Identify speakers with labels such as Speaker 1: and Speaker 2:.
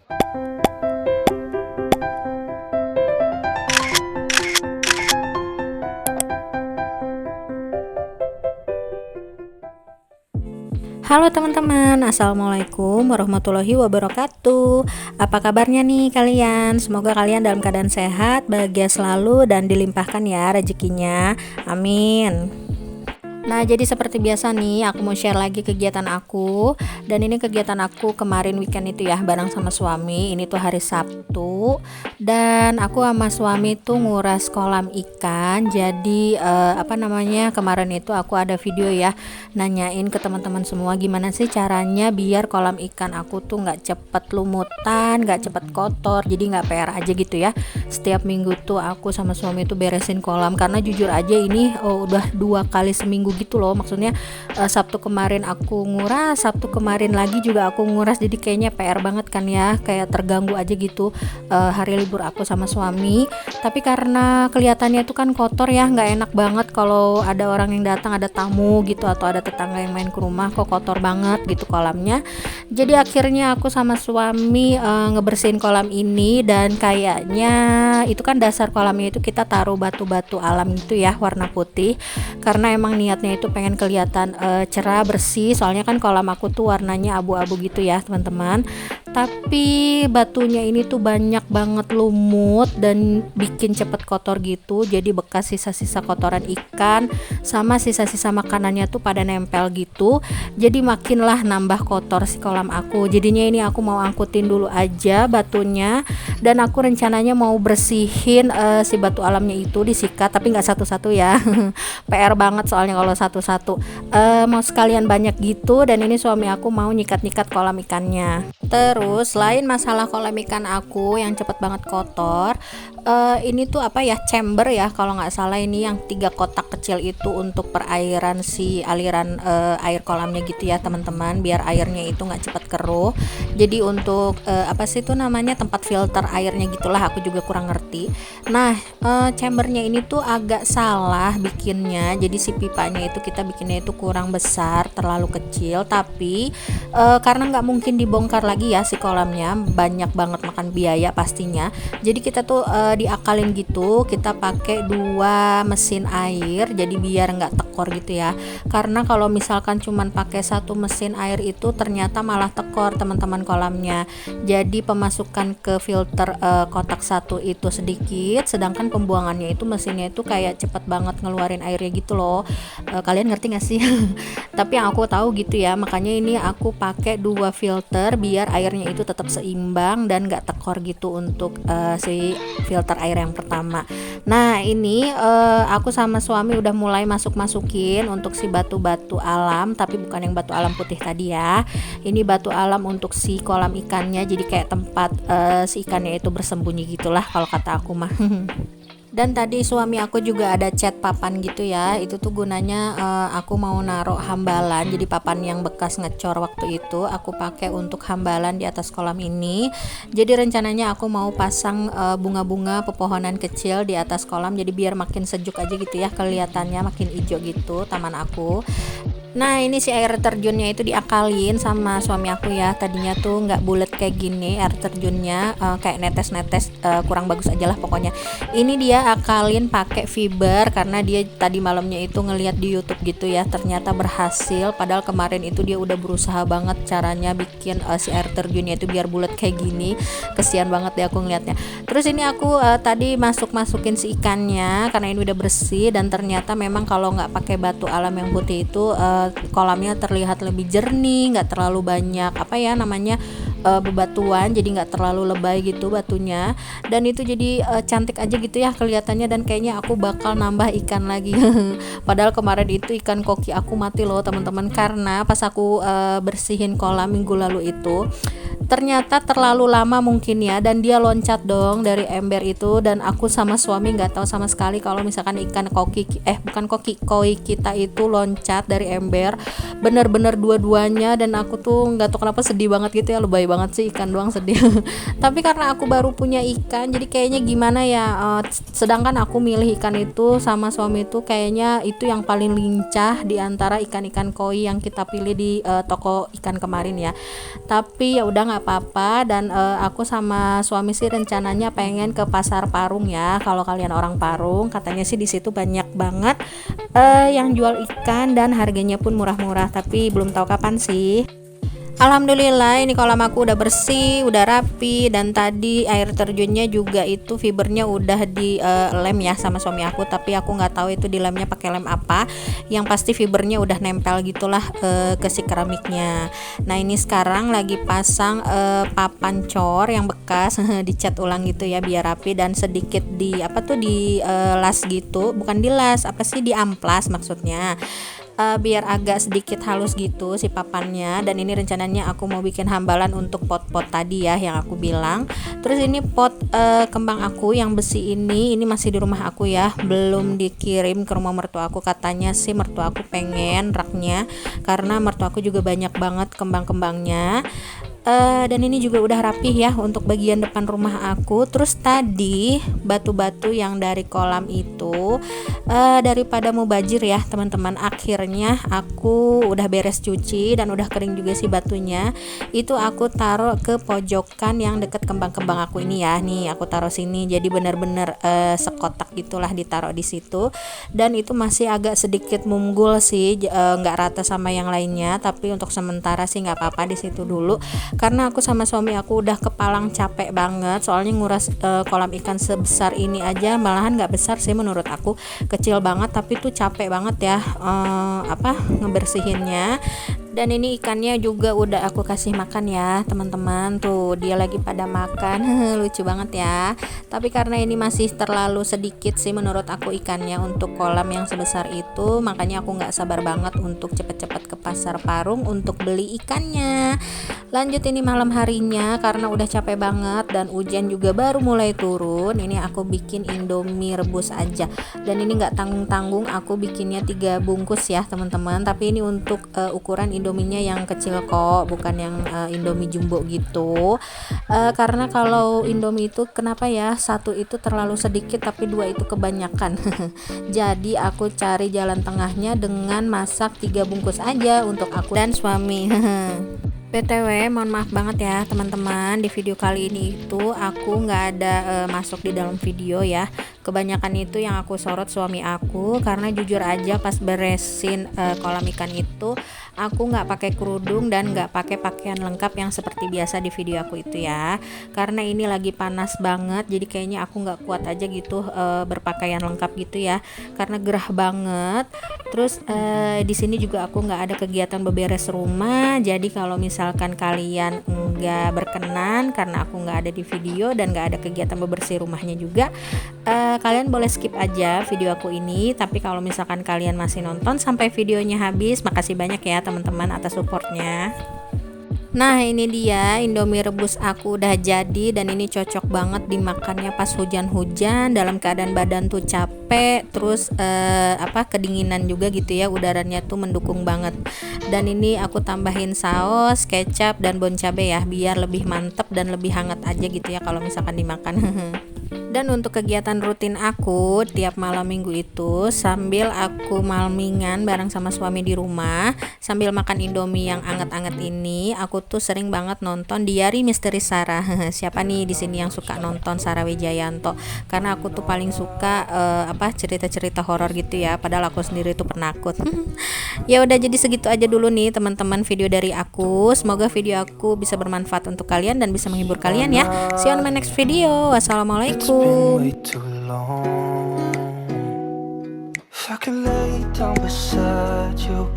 Speaker 1: Halo teman-teman, Assalamualaikum warahmatullahi wabarakatuh. Apa kabarnya nih kalian? Semoga kalian dalam keadaan sehat, bahagia selalu, dan dilimpahkan ya rezekinya. Amin. Nah, jadi seperti biasa nih, aku mau share lagi kegiatan aku. Dan ini kegiatan aku kemarin weekend itu ya, bareng sama suami. Ini tuh hari Sabtu. Dan aku sama suami tuh nguras kolam ikan. Jadi kemarin itu aku ada video ya, nanyain ke teman-teman semua gimana sih caranya biar kolam ikan aku tuh nggak cepet lumutan, nggak cepet kotor. Jadi nggak PR aja gitu ya. Setiap minggu tuh aku sama suami tuh beresin kolam. Karena jujur aja ini udah 2 kali seminggu gitu loh, maksudnya Sabtu kemarin aku nguras, Sabtu kemarin lagi juga aku nguras, jadi kayaknya PR banget kan ya, kayak terganggu aja gitu hari libur aku sama suami. Tapi karena kelihatannya itu kan kotor ya, nggak enak banget kalau ada orang yang datang, ada tamu gitu atau ada tetangga yang main ke rumah kok kotor banget gitu kolamnya. Jadi akhirnya aku sama suami ngebersihin kolam ini, dan kayaknya itu kan dasar kolamnya itu kita taruh batu-batu alam gitu ya, warna putih, karena emang niatnya itu pengen kelihatan cerah bersih. Soalnya kan kolam aku tuh warnanya abu-abu gitu ya teman-teman. Tapi batunya ini tuh banyak banget lumut dan bikin cepet kotor gitu. Jadi bekas sisa-sisa kotoran ikan sama sisa-sisa makanannya tuh pada nempel gitu. Jadi makinlah nambah kotor si kolam aku. Jadinya ini aku mau angkutin dulu aja batunya, dan aku rencananya mau bersihin si batu alamnya itu, disikat tapi nggak satu-satu ya. PR banget soalnya kalau satu-satu, mau sekalian banyak gitu. Dan ini suami aku mau nyikat-nyikat kolam ikannya. Terus selain masalah kolam ikan aku yang cepet banget kotor, ini tuh chamber ya kalau nggak salah, ini yang 3 kotak kecil itu untuk perairan si aliran air kolamnya gitu ya teman-teman, biar airnya itu nggak cepet keruh. Jadi untuk tempat filter airnya gitulah, aku juga kurang ngerti. Nah, chambernya ini tuh agak salah bikinnya, jadi si pipanya itu kita bikinnya itu kurang besar, terlalu kecil. Tapi karena nggak mungkin dibongkar lagi ya si kolamnya, banyak banget makan biaya pastinya. Jadi kita tuh diakalin gitu, kita pakai 2 mesin air, jadi biar nggak tekor gitu ya. Karena kalau misalkan cuman pakai 1 mesin air itu ternyata malah tekor teman-teman kolamnya. Jadi pemasukan ke filter kotak 1 itu sedikit, sedangkan pembuangannya itu mesinnya itu kayak cepet banget ngeluarin airnya gitu loh. Kalian ngerti gak sih? Tapi yang aku tahu gitu ya, makanya ini aku pakai 2 filter biar airnya itu tetap seimbang dan gak tekor gitu untuk si filter air yang pertama. Nah ini aku sama suami udah mulai masukin untuk si batu-batu alam, tapi bukan yang batu alam putih tadi ya. Ini batu alam untuk si kolam ikannya, jadi kayak tempat si ikannya itu bersembunyi gitulah kalau kata aku mah. Dan tadi suami aku juga ada cat papan gitu ya, itu tuh gunanya aku mau naruh hambalan. Jadi papan yang bekas ngecor waktu itu aku pakai untuk hambalan di atas kolam ini. Jadi rencananya aku mau pasang bunga-bunga pepohonan kecil di atas kolam, jadi biar makin sejuk aja gitu ya, kelihatannya makin hijau gitu taman aku. Nah ini si air terjunnya itu diakalin sama suami aku ya, tadinya tuh nggak bulat kayak gini air terjunnya, kayak netes-netes, kurang bagus aja lah pokoknya. Ini dia akalin pakai fiber karena dia tadi malamnya itu ngelihat di YouTube gitu ya, ternyata berhasil. Padahal kemarin itu dia udah berusaha banget caranya bikin si air terjunnya itu biar bulat kayak gini. Kesian banget deh aku ngeliatnya. Terus ini aku tadi masukin si ikannya karena ini udah bersih, dan ternyata memang kalau nggak pakai batu alam yang putih itu kolamnya terlihat lebih jernih, nggak terlalu banyak bebatuan, jadi nggak terlalu lebay gitu batunya, dan itu jadi cantik aja gitu ya kelihatannya. Dan kayaknya aku bakal nambah ikan lagi. Padahal kemarin itu ikan koki aku mati loh teman-teman, karena pas aku bersihin kolam minggu lalu itu ternyata terlalu lama mungkin ya, dan dia loncat dong dari ember itu, dan aku sama suami nggak tahu sama sekali kalau misalkan ikan koi kita itu loncat dari ember, bener-bener dua-duanya. Dan aku tuh nggak tahu kenapa sedih banget gitu ya, lebay banget sih, ikan doang sedih. Tapi karena aku baru punya ikan, jadi kayaknya gimana ya, sedangkan aku milih ikan itu sama suami itu kayaknya itu yang paling lincah di antara ikan-ikan koi yang kita pilih di toko ikan kemarin ya. Tapi ya udah nggak nggak apa-apa. Dan aku sama suami sih rencananya pengen ke Pasar Parung ya. Kalau kalian orang Parung, katanya sih di situ banyak banget yang jual ikan dan harganya pun murah-murah, tapi belum tahu kapan sih. Alhamdulillah ini kolam aku udah bersih, udah rapi, dan tadi air terjunnya juga itu fibernya udah dilem ya sama suami aku, tapi aku nggak tahu itu dilemnya pakai lem apa. Yang pasti fibernya udah nempel gitulah ke si keramiknya. Nah ini sekarang lagi pasang papan cor yang bekas dicat ulang gitu ya biar rapi, dan sedikit di las gitu, bukan dilas, apa sih, diamplas maksudnya. Biar agak sedikit halus gitu si papannya. Dan ini rencananya aku mau bikin hambalan untuk pot-pot tadi ya yang aku bilang. Terus ini pot kembang aku yang besi ini masih di rumah aku ya, belum dikirim ke rumah mertua aku. Katanya sih mertua aku pengen raknya, karena mertua aku juga banyak banget kembang-kembangnya. Dan ini juga udah rapih ya untuk bagian depan rumah aku. Terus tadi batu-batu yang dari kolam itu daripada mau banjir ya teman-teman, akhirnya aku udah beres cuci dan udah kering juga sih batunya. Itu aku taruh ke pojokan yang deket kembang-kembang aku ini ya. Nih aku taruh sini, jadi bener-bener sekotak gitulah ditaruh di situ. Dan itu masih agak sedikit munggul sih, nggak rata sama yang lainnya, tapi untuk sementara sih nggak apa-apa di situ dulu. Karena aku sama suami aku udah kepalang capek banget, soalnya nguras kolam ikan sebesar ini aja, malahan nggak besar sih menurut aku, kecil banget, tapi tuh capek banget ya ngebersihinnya. Dan ini ikannya juga udah aku kasih makan ya teman-teman, tuh dia lagi pada makan lucu banget ya. Tapi karena ini masih terlalu sedikit sih menurut aku ikannya untuk kolam yang sebesar itu, makanya aku nggak sabar banget untuk cepet-cepet ke Pasar Parung untuk beli ikannya. Lanjut ini malam harinya, karena udah capek banget dan hujan juga baru mulai turun, ini aku bikin indomie rebus aja. Dan ini nggak tanggung-tanggung, aku bikinnya 3 bungkus ya teman-teman, tapi ini untuk ukuran indominya yang kecil kok, bukan yang indomie jumbo gitu. Karena kalau indomie itu kenapa ya, satu itu terlalu sedikit tapi 2 itu kebanyakan. Jadi aku cari jalan tengahnya dengan masak 3 bungkus aja untuk aku dan suami. BTW mohon maaf banget ya teman-teman, di video kali ini itu aku nggak ada masuk di dalam video ya. Kebanyakan itu yang aku sorot suami aku, karena jujur aja pas beresin kolam ikan itu aku nggak pakai kerudung dan nggak pakai pakaian lengkap yang seperti biasa di video aku itu ya. Karena ini lagi panas banget, jadi kayaknya aku nggak kuat aja gitu berpakaian lengkap gitu ya, karena gerah banget. Terus di sini juga aku nggak ada kegiatan beberes rumah, jadi kalau misalkan kalian nggak berkenan karena aku nggak ada di video dan nggak ada kegiatan bebersih rumahnya juga, kalian boleh skip aja video aku ini. Tapi kalau misalkan kalian masih nonton sampai videonya habis, makasih banyak ya teman-teman atas supportnya. Nah ini dia indomie rebus aku udah jadi, dan ini cocok banget dimakannya pas hujan-hujan dalam keadaan badan tuh capek, terus kedinginan juga gitu ya, udaranya tuh mendukung banget. Dan ini aku tambahin saus, kecap, dan bon cabe ya, biar lebih mantep dan lebih hangat aja gitu ya kalau misalkan dimakan. Dan untuk kegiatan rutin aku tiap malam minggu itu, sambil aku malmingan bareng sama suami di rumah sambil makan indomie yang anget-anget ini, aku tuh sering banget nonton Diari Misteri Sarah. Siapa nih di sini yang suka nonton Sarah Wijayanto? Karena aku tuh paling suka cerita-cerita horor gitu ya, padahal aku sendiri tuh penakut. Ya udah, jadi segitu aja dulu nih teman-teman video dari aku. Semoga video aku bisa bermanfaat untuk kalian dan bisa menghibur kalian ya. See you on my next video. Wassalamualaikum.
Speaker 2: Way too long. If I could lay down beside you,